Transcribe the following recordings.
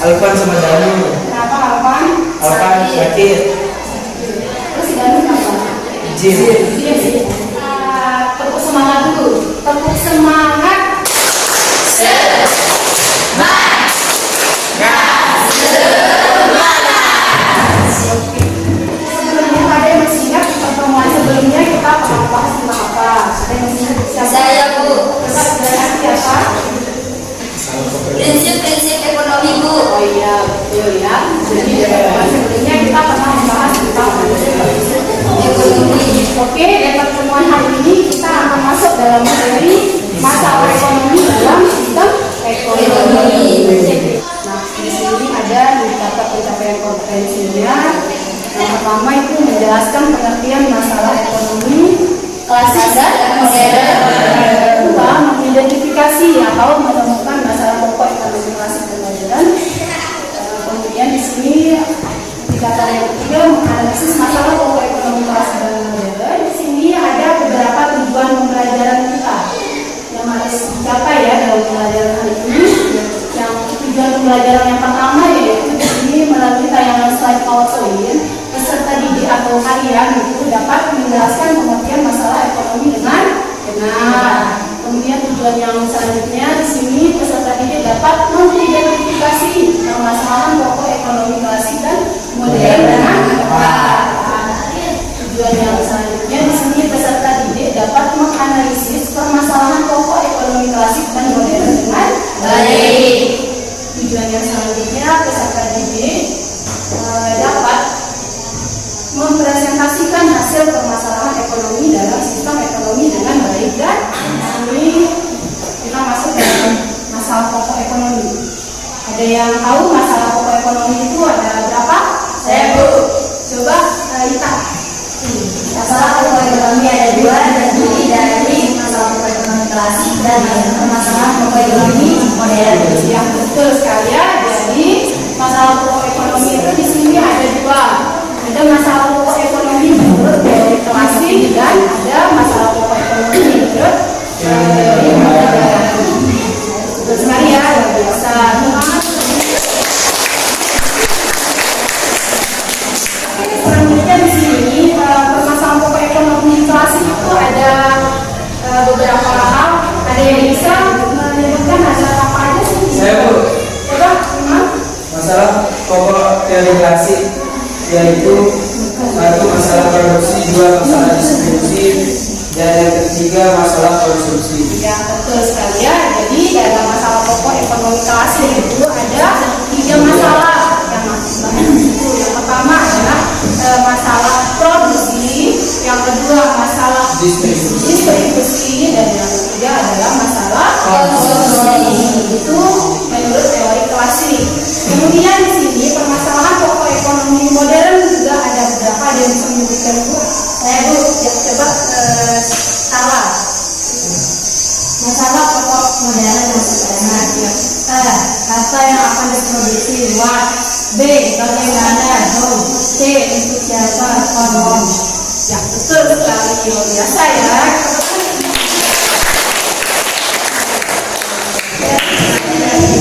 Alvan sama Danu. Kenapa Alvan? Alvan sakit. Terus si Danu kenapa? Izin. Tepuk semangat dulu. Tepuk semangat. Sebelumnya ada yang masih ingat pertemuan sebelumnya kita pernah bahas tentang apa? Ada yang masih ingat siapa? Saya, Bu. Coba nanti apa? Prinsip-prinsip ekonomi, Bu. Oh iya, betul ya. Jadi pertemuan sebelumnya kita pernah membahas tentang prinsip Ekonomi. Oke, dan pertemuan hari ini kita akan masuk dalam materi masalah ekonomi dalam sistem ekonomi. Nah, di sini ada beberapa pencapaian kompetensinya. Yang pertama itu menjelaskan pengertian masalah ekonomi klasik dan modern. Yang kedua, mengidentifikasi atau menemukan masalah pokok ekonomi klasik dan modern. Kemudian di sini indikator yang ketiga menganalisis masalah pokok ekonomi klasik dan modern. Di sini ada beberapa tujuan pembelajaran kita yang harus dicapai ya dalam pembelajaran hari ini. Yang tujuan pembelajaran yang pertama yaitu di sini melalui tayangan slide PowerPoint, peserta didik atau kalian itu dapat menjelaskan pengertian masalah ekonomi dengan benar. Kemudian tujuan yang selanjutnya di sini peserta didik dapat mengidentifikasi permasalahan pokok ekonomi klasik dan modern dengan tepat. Tujuan yang selanjutnya di sini peserta didik dapat menganalisis permasalahan pokok ekonomi klasik dan modern dengan baik. Tujuan yang selanjutnya peserta didik dapat mempresentasikan hasil permasalahan ekonomi dalam sistem ekonomi dengan baik. Dan ini kita masuk dalam masalah pokok ekonomi. Ada yang tahu masalah pokok ekonomi itu ada berapa? Saya, Bu. Coba Ita. Masalah pokok ekonomi ada dua, terdiri dari masalah pokok ekonomi klasik dan masalah pokok ekonomi modern. Yang betul sekali ya. Jadi masalah pokok ekonomi itu di sini ada dua. Ada masalah pokok ekonomi menurut teori klasik dan ada masalah pokok ekonomi menurut teori modern. Betul sekali ya, luar biasa. Selanjutnya di sini permasalahan pokok ekonomi klasik itu ada beberapa hal. Ada yang bisa menyebutkan ada apa aja sih? Saya, Bu. Coba, Imam. Masalah pokok teori klasik yaitu satu masalah produksi, dua masalah distribusi, dan yang ketiga masalah konsumsi. Ya, betul sekali ya. Jadi dalam masalah pokok ekonomi klasik itu ada tiga masalah yang masih banyak itu. Yang pertama adalah masalah produksi, yang kedua masalah distribusi, dan yang ketiga adalah masalah konsumsi. Itu menurut teori klasik. Kemudian di sini permasalahan pokok ekonomi modern juga ada beberapa. Ada yang bisa menyebutkan Bu? Saya, Bu, ya, coba salah. Masalah pokok modern maksudnya kata yang akan diproduksi luas, B bagaimana, C untuk siapa, kondom. Ya, betul sekali. Luar biasa ya.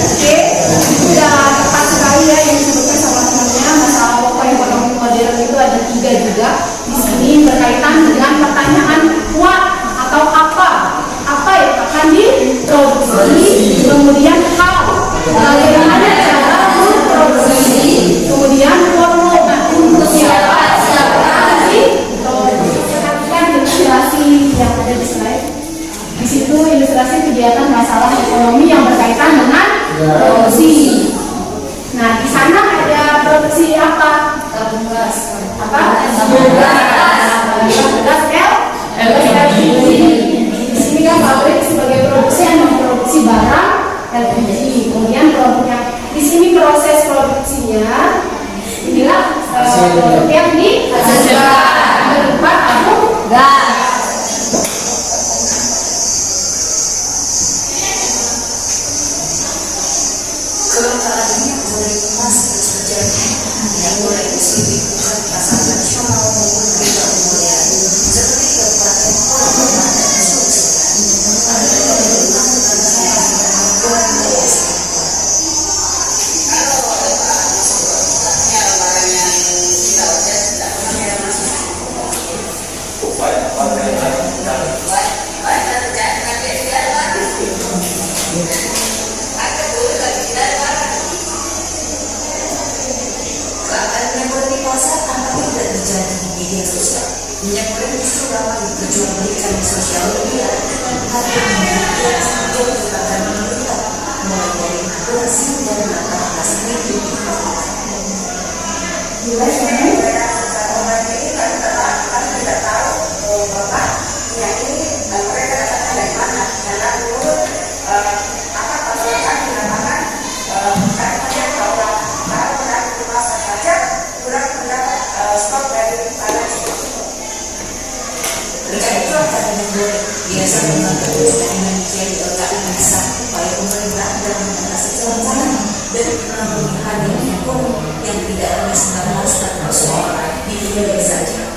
Oke, sudah tepat sekali ya yang disebutkan sama temannya. Masalah pokok ekonomi modern itu ada tiga juga. Di sini berkaitan dengan pertanyaan what atau apa yang akan diproduksi, kemudian how, bagaimana cara memproduksi, kemudian untuk siapa perhatikan ilustrasi yang ada di slide. Di situ ilustrasi kegiatan masalah ekonomi yang berkaitan dengan produksi. Nah, di sana ada produksi apa? Tabung gas. Apa? Tabung gas LPG. Di sini kan pabrik sebagai produsen memproduksi barang LPG. Kemudian produknya di sini proses produksinya inilah produk yang dihasilkan berupa tabung gas. memberikan sosial media hati yang sebagai merupakan media mulai dari akurasi dan matematika kritik. Terkait cuaca dan buruk, biasa memang terjadi menjadi otak yang besar upaya pemerintah dalam mengatasi kelancaran dan menanggulangi hal yang tidak hanya sebatas persoalan di Indonesia saja.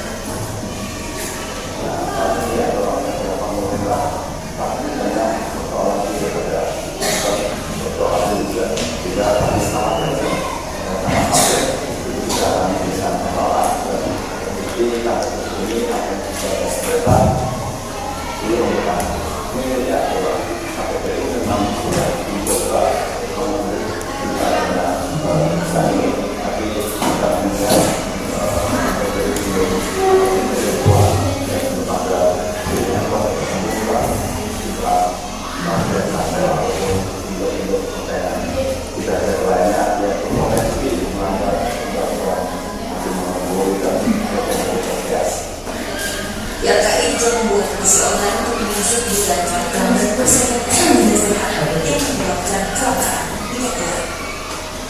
YLKI juga membuat kursi online untuk mengusut dilancarkan dan persiapkan menyelesaikan yang menyebabkan kecelakaan minyak goreng.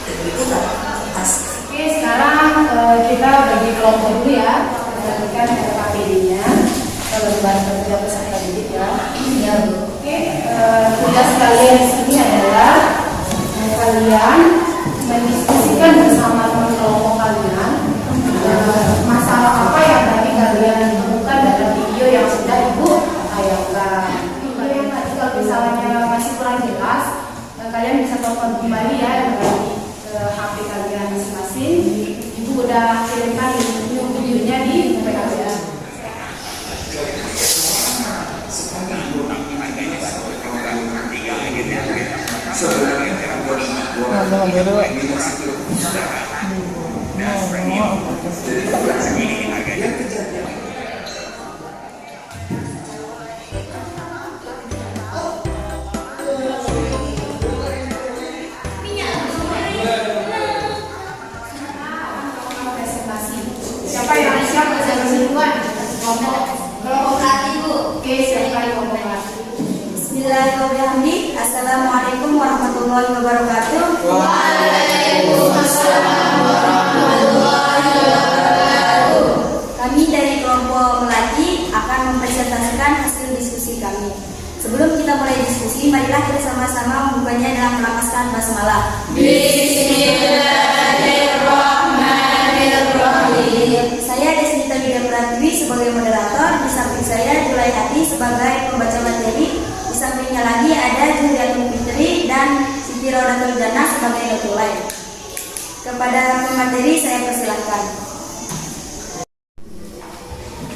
Dan berikutlah atas. Oke, sekarang kita bagi kelompok dulu ya, berdasarkan KPD-nya, lembar kerja peserta didik ya. Ya, oke. Tugas kalian di sini adalah kalian mendiskusikan bersama teman kelompok kalian masalah apa yang tadi kalian temukan dalam video yang sudah Ibu tayangkan. Video yang tadi kalau misalnya masih kurang jelas, kalian bisa telepon kembali ya dari HP kalian masing-masing. Ibu udah kirimkan videonya di HP kalian. Siapa yang siap presentasi duluan? Kelompok pelatih Bu. Oke, silakan kelompok pelatih. Bismillahirrahmanirrahim. Assalamualaikum warahmatullahi wabarakatuh. Waalaikumsalam warahmatullahi wabarakatuh. Kami dari kelompok Melati akan mempresentasikan hasil diskusi kami. Sebelum kita mulai diskusi, marilah kita sama-sama membukanya dengan melafazkan basmalah. Bismillahirrahmanirrahim. Saya Desnita Widya Pratiwi sebagai moderator, di samping saya Julaiati sebagai pembaca materi, di sampingnya lagi ada Juliatul Fitri dan Siti Rodatul Jannah sebagai notulai. Kepada pemateri saya persilahkan.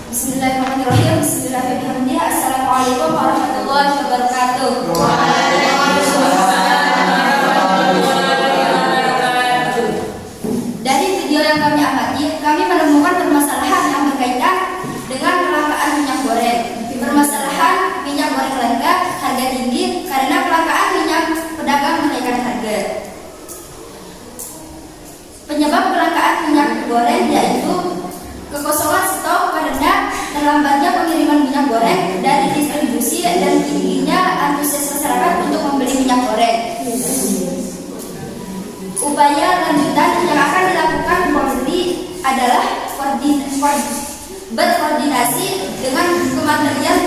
Bismillahirrahmanirrahim. Bismillahirrahmanirrahim. Assalamualaikum warahmatullahi wabarakatuh. Dari video yang kami amati, kami menemukan permasalahan yang berkaitan dengan kelangkaan minyak goreng. Permasalahan minyak goreng langka, harga tinggi karena kelangkaan minyak, pedagang menaikkan harga. Penyebab kelangkaan minyak goreng yaitu kekosongan stok karena terlambatnya pengiriman minyak goreng dari distribusi dan tingginya antusias masyarakat untuk membeli minyak goreng. Upaya lanjutan yang akan dilakukan Polri adalah berkoordinasi dengan Kementerian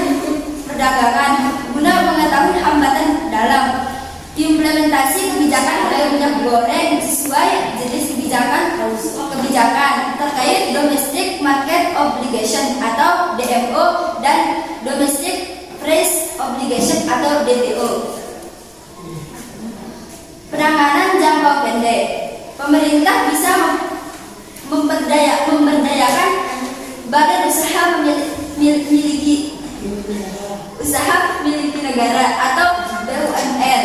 Perdagangan guna mengetahui hambatan dalam implementasi kebijakan harga minyak goreng sesuai jenis kebijakan terkait Domestic Market Obligation atau DMO dan Domestic Price Obligation atau DPO. Penanganan jangka pendek, pemerintah bisa memberdayakan badan usaha miliki negara atau BUMN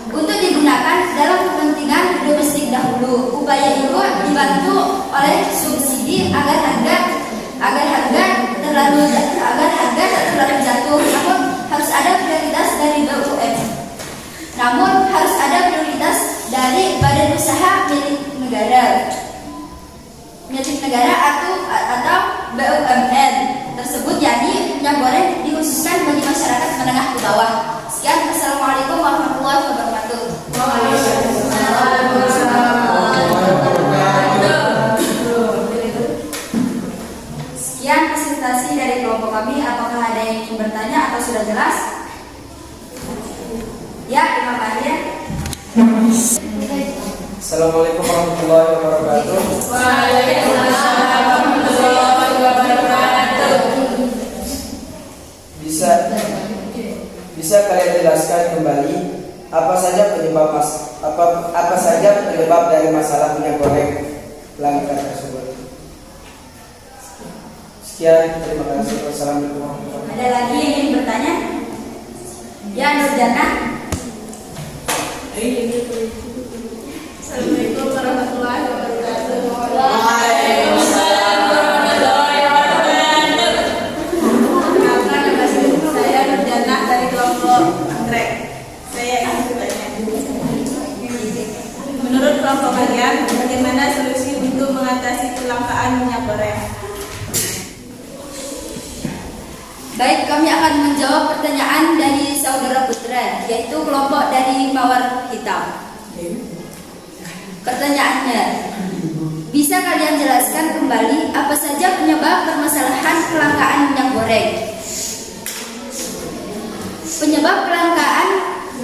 untuk digunakan dalam kepentingan domestik dahulu. Upaya itu dibantu oleh subsidi agar harga tak terlalu Namun harus ada prioritas dari badan usaha milik negara atau BUMN tersebut, yakni minyak goreng dikhususkan bagi masyarakat menengah ke bawah. Sekian, Assalamualaikum warahmatullahi wabarakatuh. Sekian presentasi dari kelompok kami. Apakah ada yang ingin bertanya atau sudah jelas? Ya, Imam Arya. Assalamualaikum warahmatullahi wabarakatuh. Waalaikumsalam warahmatullahi wabarakatuh. Bisa kalian jelaskan kembali apa saja penyebab dari masalah minyak goreng langka tersebut? Sekian, terima kasih. Wassalamualaikum warahmatullahi wabarakatuh. Ada lagi yang ingin bertanya? Ya, Nurjana. Assalamualaikum warahmatullahi wabarakatuh. Waalaikumsalam warahmatullahi wabarakatuh. Perkenalkan, nama saya Nurjana dari kelompok Anggrek. Saya ingin bertanya. Menurut kelompok kalian, bagaimana solusi untuk mengatasi kelangkaan minyak goreng? Baik, kami akan menjawab pertanyaan dari saudara Putra, yaitu kelompok dari Mawar Hitam. Pertanyaannya, bisa kalian jelaskan kembali apa saja penyebab permasalahan kelangkaan minyak goreng? Penyebab kelangkaan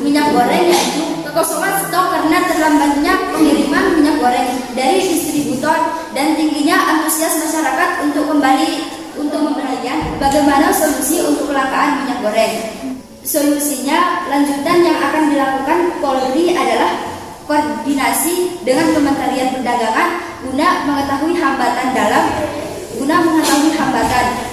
minyak goreng yaitu kekosongan stok karena terlambatnya pengiriman minyak goreng dari distributor dan tingginya antusias masyarakat untuk memperhatikan bagaimana solusi untuk kelangkaan minyak goreng. Solusinya, lanjutan yang akan dilakukan Polri adalah koordinasi dengan Kementerian Perdagangan guna mengetahui hambatan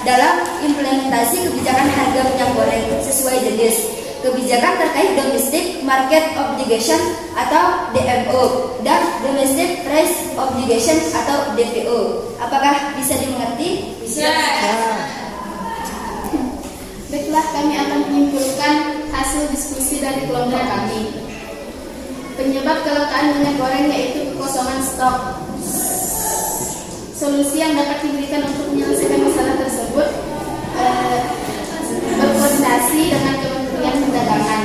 dalam implementasi kebijakan harga minyak goreng sesuai jenis, kebijakan terkait Domestic Market Obligation atau DMO dan Domestic Price Obligation atau DPO. Apakah bisa dimengerti? Bisa. Baiklah, kami akan menyimpulkan hasil diskusi dari kelompok kami. Penyebab kelangkaan minyak goreng yaitu kekosongan stok. Solusi yang dapat diberikan untuk menyelesaikan masalah tersebut berkoordinasi dengan Kementerian Perdagangan.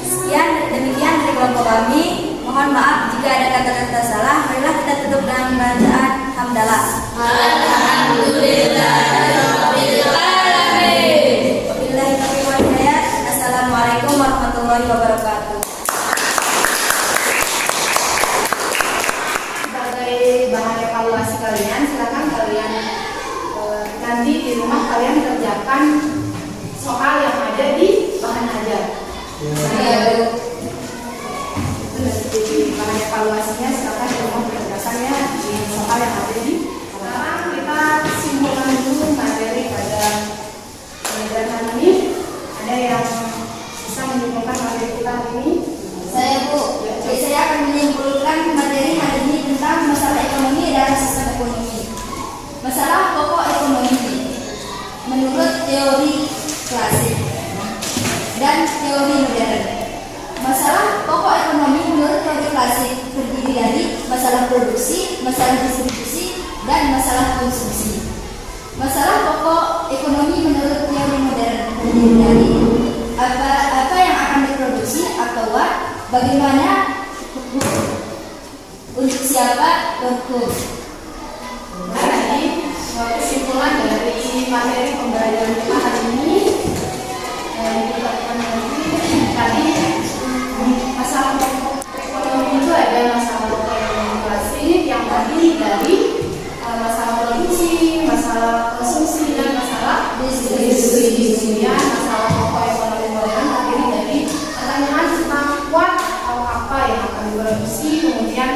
Sekian, demikian dari kelompok kami. Mohon maaf jika ada kata-kata salah. Marilah kita tutup dengan bacaan hamdalah. Wabillahi taufiq wal hidayah. Assalamualaikum warahmatullahi wabarakatuh. Sebagai bahan evaluasi kalian, silakan kalian nanti di rumah kalian kerjakan soal yang ada di bahan ajar. Itu nanti bahan evaluasinya silakan di rumah kerjakannya di soal yang ada di. Sekarang kita simpulkan dulu materi pada pelajaran hari ini. Ada yang bisa menyimpulkan materi kita hari ini? Saya Bu, saya akan menyimpulkan materi hari ini tentang masalah ekonomi dan sistem ekonomi. Masalah pokok ekonomi menurut teori klasik dan teori modern. Masalah pokok ekonomi menurut teori klasik terdiri dari masalah produksi, masalah distribusi, dan masalah konsumsi. Masalah pokok ekonomi menurut teori modern terdiri dari apa yang akan diproduksi atau bagaimana, untuk siapa, hukum. Nah, ini kesimpulan dari materi pembelajaran kita hari ini. Kita akan tadi masalah pokok ekonomi itu ada masalah pokok ekonomi klasik yang terdiri dari masalah produksi, masalah konsumsi, dan masalah distribusi. Masalah pokok ekonomi modern terdiri dari pertanyaan tentang what atau apa yang akan diproduksi, kemudian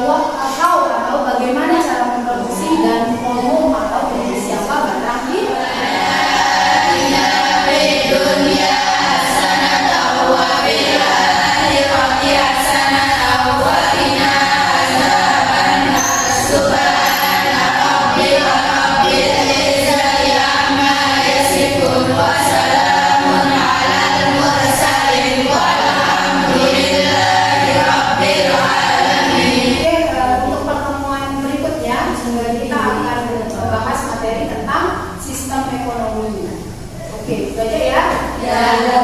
what atau bagaimana cara memproduksi, dan umum atau dari siapa barang Wassalamun ala al-mursalin. dan